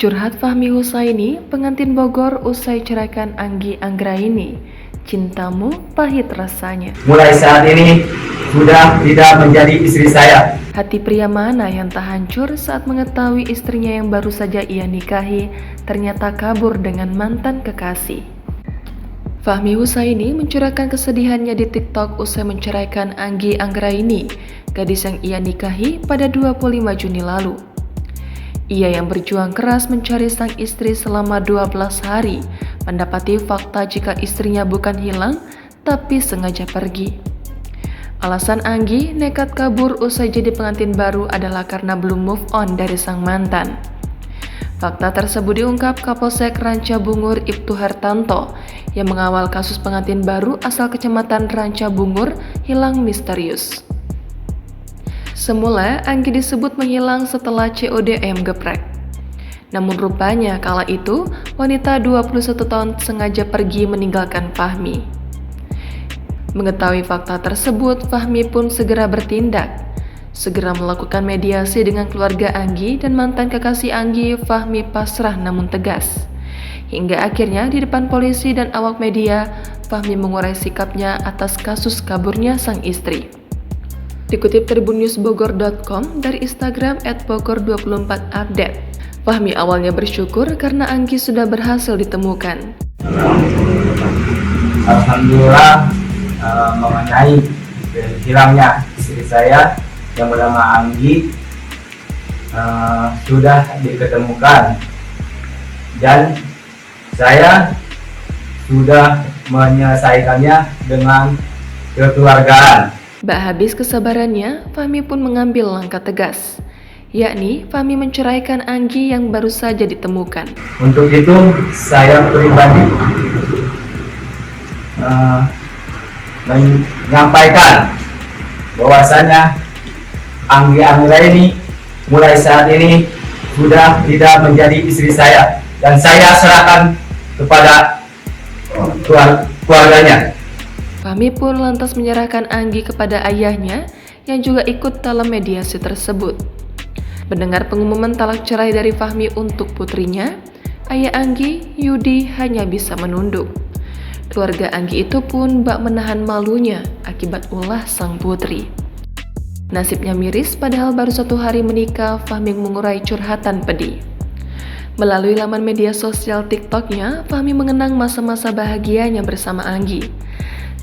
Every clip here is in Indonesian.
Curhat Fahmi Husaini, pengantin Bogor usai ceraikan Anggi Anggraini. Cintamu pahit rasanya. Mulai saat ini sudah tidak menjadi istri saya. Hati pria mana yang tak hancur saat mengetahui istrinya yang baru saja ia nikahi ternyata kabur dengan mantan kekasih. Fahmi Husaini mencurahkan kesedihannya di TikTok usai menceraikan Anggi Anggraini, gadis yang ia nikahi pada 25 Juni lalu. Ia yang berjuang keras mencari sang istri selama 12 hari, mendapati fakta jika istrinya bukan hilang, tapi sengaja pergi. Alasan Anggi nekat kabur usai jadi pengantin baru adalah karena belum move on dari sang mantan. Fakta tersebut diungkap Kapolsek Ranca Bungur Ibtu Hartanto yang mengawal kasus pengantin baru asal Kecamatan Ranca Bungur hilang misterius. Semula Anggi disebut menghilang setelah CODM geprek. Namun rupanya kala itu wanita 21 tahun sengaja pergi meninggalkan Fahmi. Mengetahui fakta tersebut, Fahmi pun segera bertindak. Segera melakukan mediasi dengan keluarga Anggi dan mantan kekasih Anggi. Fahmi pasrah namun tegas. Hingga akhirnya di depan polisi dan awak media, Fahmi mengurai sikapnya atas kasus kaburnya sang istri. Dikutip tribunnews.bogor.com dari Instagram @bogor24update, Fahmi awalnya bersyukur karena Anggi sudah berhasil ditemukan. Alhamdulillah mengenai hilangnya istri saya yang bernama Anggi sudah diketemukan dan saya sudah menyelesaikannya dengan kekeluargaan. Bak habis kesabarannya, Fahmi pun mengambil langkah tegas, yakni Fahmi menceraikan Anggi yang baru saja ditemukan. Untuk itu saya pribadi menyampaikan bahwasanya Anggi Anggraini mulai saat ini sudah tidak menjadi istri saya dan saya serahkan kepada keluarganya. Fahmi pun lantas menyerahkan Anggi kepada ayahnya yang juga ikut dalam mediasi tersebut. Mendengar pengumuman talak cerai dari Fahmi untuk putrinya, ayah Anggi, Yudi, hanya bisa menunduk. Keluarga Anggi itu pun bak menahan malunya akibat ulah sang putri. Nasibnya miris padahal baru 1 hari menikah. Fahmi mengurai curhatan pedih. Melalui laman media sosial TikToknya, Fahmi mengenang masa-masa bahagianya bersama Anggi.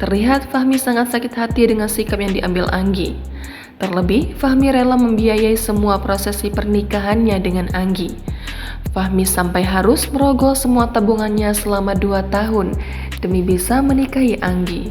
Terlihat Fahmi sangat sakit hati dengan sikap yang diambil Anggi. Terlebih, Fahmi rela membiayai semua prosesi pernikahannya dengan Anggi. Fahmi sampai harus merogoh semua tabungannya selama 2 tahun demi bisa menikahi Anggi.